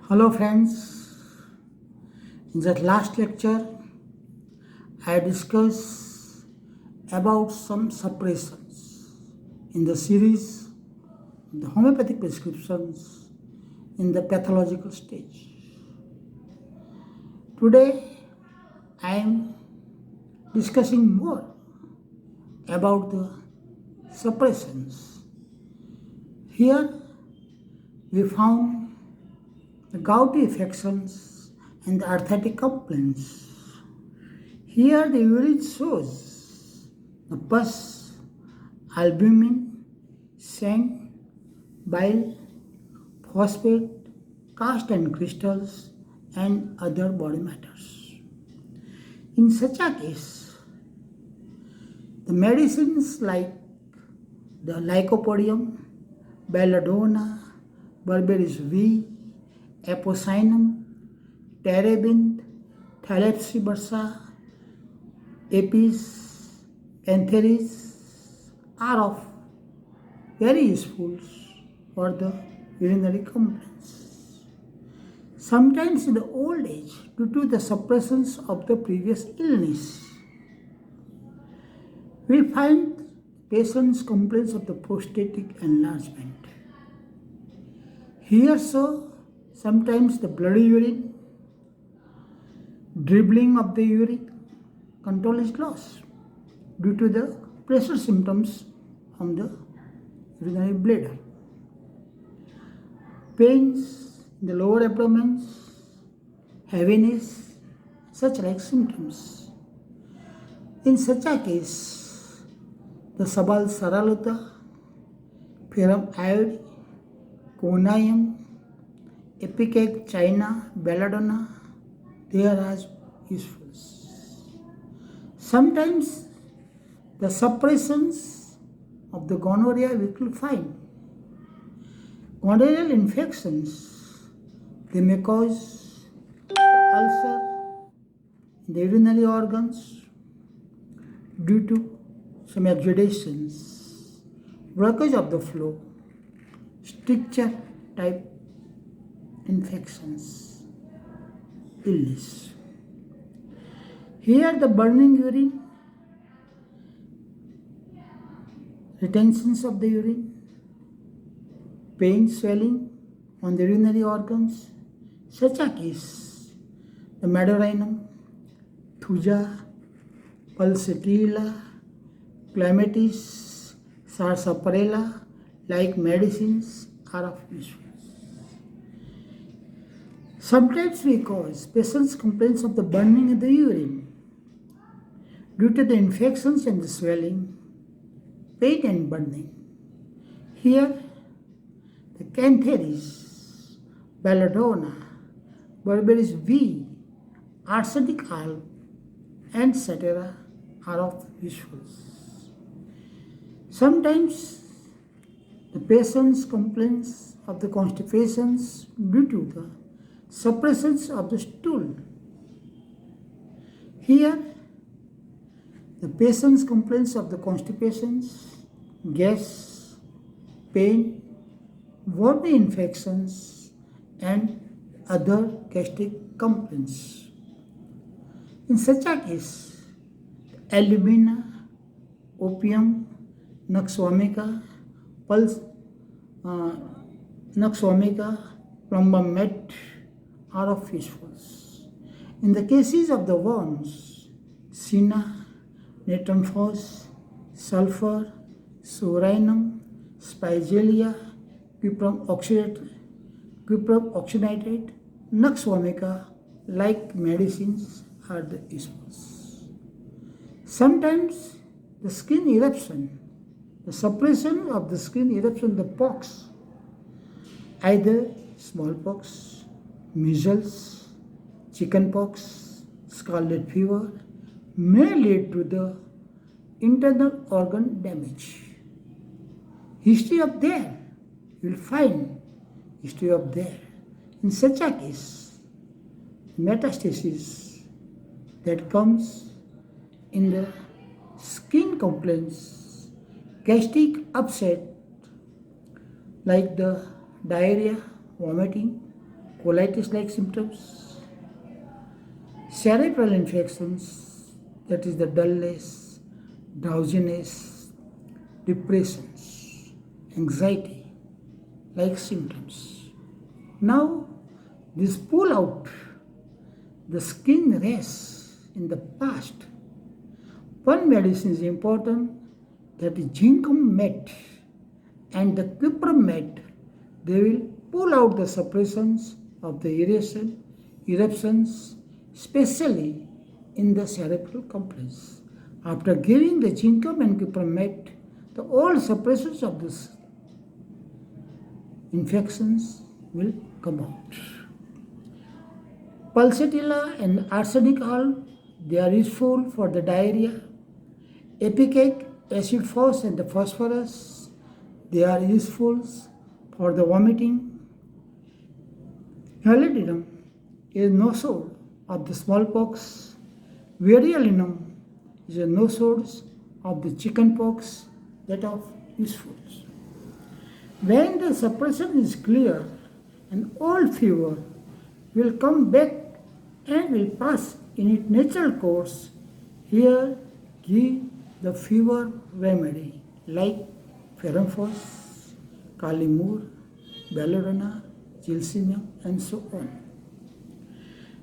Hello friends, in the last lecture I discussed about some suppressions in the series the homeopathic prescriptions in the pathological stage. Today I am discussing more about the suppressions. Here we found the gouty affections and the arthritic complaints. Here the urine shows the pus, albumin, sand, bile, phosphate, cast and crystals, and other body matters. In such a case, the medicines like the lycopodium, belladonna, berberis V, apocyinum, terebinth, thalassophilus bursa, apis, antheris are of very useful for the urinary complaints. Sometimes in the old age, due to the suppressions of the previous illness, we find patients' complaints of the prostatic enlargement. Here so, sometimes the bloody urine, dribbling of the urine, control is lost due to the pressure symptoms on the urinary bladder. Pains in the lower abdomen, heaviness, such like symptoms. In such a case, the Sabal Saraluta, Ferrum iode, Conium, Epicac China, belladonna, they are as useful. Sometimes the suppressions of the gonorrhea we will find. Gonorrheal infections, they may cause ulcer in the urinary organs due to some exudations, blockage of the flow, stricture type infections, illness. Here the burning urine, retentions of the urine, pain, swelling on the urinary organs, such a case, the Madorinum, Thuja, Pulsatilla, Clematis, Sarsaparilla, like medicines are of use. Sometimes we cause patients complaints of the burning in the urine due to the infections and the swelling, pain and burning. Here, the Cantharis, belladonna, berberis V, arsenic alb, and etc. are of useful. Sometimes the patients complains of the constipations due to the suppressions of the stool. Here, the patient's complaints of the constipations, gas, pain, body infections, and other gastric complaints. In such a case, alumina, opium, nux vomica, nux vomica, plumbum met are of useful. In the cases of the worms, Sina, Natrumphos, sulfur, Sorinum, Spigelia, Cuprum oxynitrate, Nux vomica, like medicines are the useful. Sometimes the skin eruption, the suppression of the skin eruption, the pox, either smallpox, measles, chickenpox, scarlet fever, may lead to the internal organ damage. History of there, you will find history of there. In such a case, metastasis that comes in the skin complaints, gastric upset like the diarrhea, vomiting, colitis-like symptoms, cerebral infections, that is the dullness, drowsiness, depressions, anxiety like symptoms. Now, this pull out the skin rash in the past. One medicine is important, that is ginkgo met and the cupromet. They will pull out the suppressions of the eruptions, especially in the cerebral complex. After giving the ginkgo and cupromet, the all suppressions of this infections will come out. Pulsatilla and arsenic oil, they are useful for the diarrhea. Epicac, acid phos and the phosphorus, they are useful for the vomiting. Halidinum is nosode of the smallpox. Verulinum is a nosode of the chickenpox, that of useful. When the suppression is clear, an old fever will come back and will pass in its natural course. Here, give the fever remedy like Ferrumphos, Kalimur, Belladonna, Gilsimium, and so on.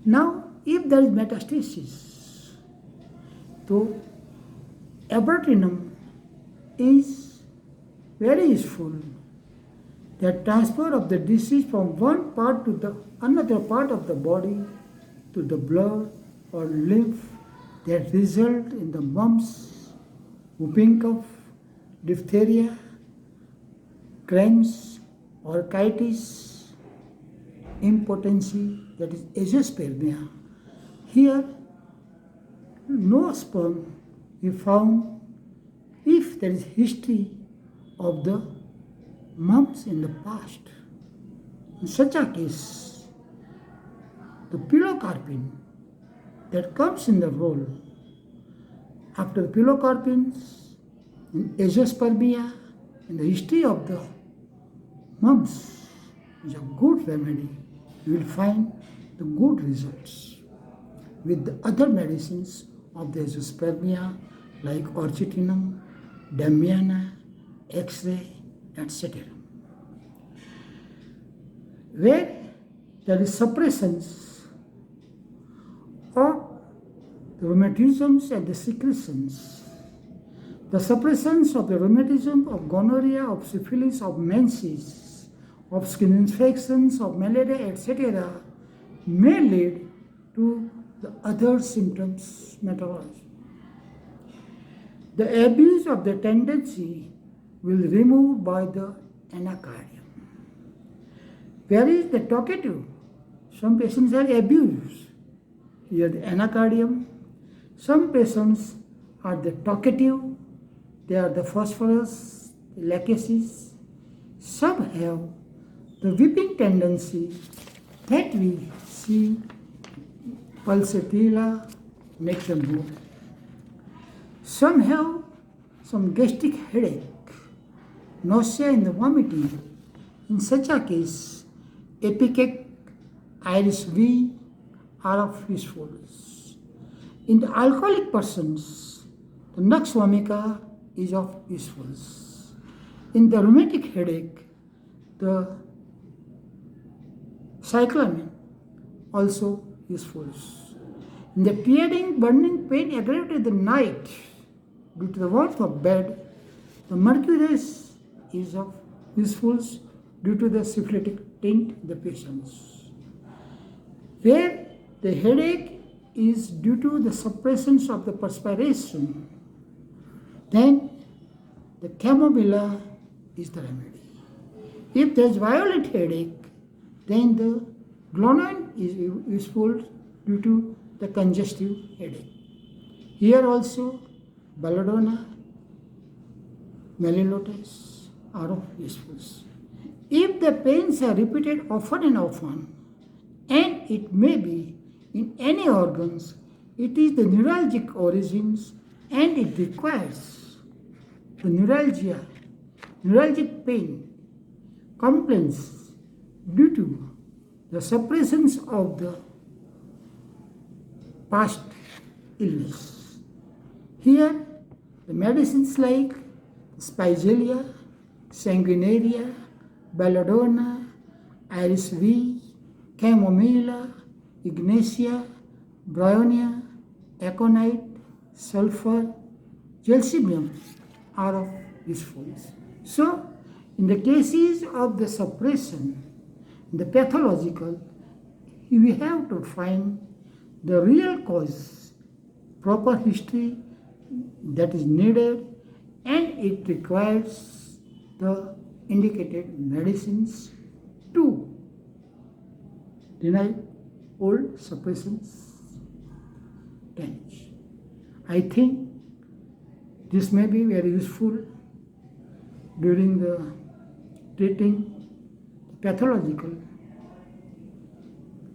Now, if there is metastasis, so Abratinum is very useful. The transfer of the disease from one part to the another part of the body to the blood or lymph that result in the mumps, whooping cough, diphtheria, cramps, orchitis, impotency, that is azoospermia. Here, no sperm is found if there is history of the mumps in the past. In such a case, the pilocarpine that comes in the role after the pilocarpines in azoospermia in the history of the mumps is a good remedy. You will find the good results with the other medicines of the azoospermia like orchitinum, damiana, X-ray, etc. Where there is suppressions of the rheumatisms and the secretions, the suppressions of the rheumatism, of gonorrhea, of syphilis, of menses, of skin infections, of malaria, etc., may lead to the other symptoms methodology. The abuse of the tendency will remove by the anacardium. Where is the talkative? Some patients are abused. Here the anacardium. Some patients are the talkative. They are the phosphorus, the lachesis. Some have the weeping tendency that we see pulsatilla, neck and bone. Some have some gastric headache, nausea and vomiting. In such a case, Epicac, Iris V are of usefulness. In the alcoholic persons, the Nux vomica is of usefulness. In the rheumatic headache, the cyclamen also useful. In the tearing, burning pain aggravated in the night due to the warmth of bed, the mercurius is of useful due to the syphilitic tint in the patients. Where the headache is due to the suppressions of the perspiration, then the chamomilla is the remedy. If there is violent headache, then the glonoine is useful due to the congestive headache. Here also, belladonna, melilotus are of usefulness. If the pains are repeated often and often, and it may be in any organs, it is the neuralgic origins and it requires the neuralgic pain complaints due to the suppressions of the past illness. Here, the medicines like spigelia, sanguinaria, belladonna, iris V, chamomilla, ignatia, bryonia, aconite, sulfur, gelsemium are of useful. So, in the cases of the suppression, the pathological, we have to find the real cause, proper history that is needed, and it requires the indicated medicines to deny old suppressions damage. I think this may be very useful during the treating pathological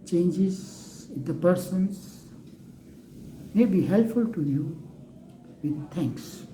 changes in the persons, may be helpful to you. With thanks.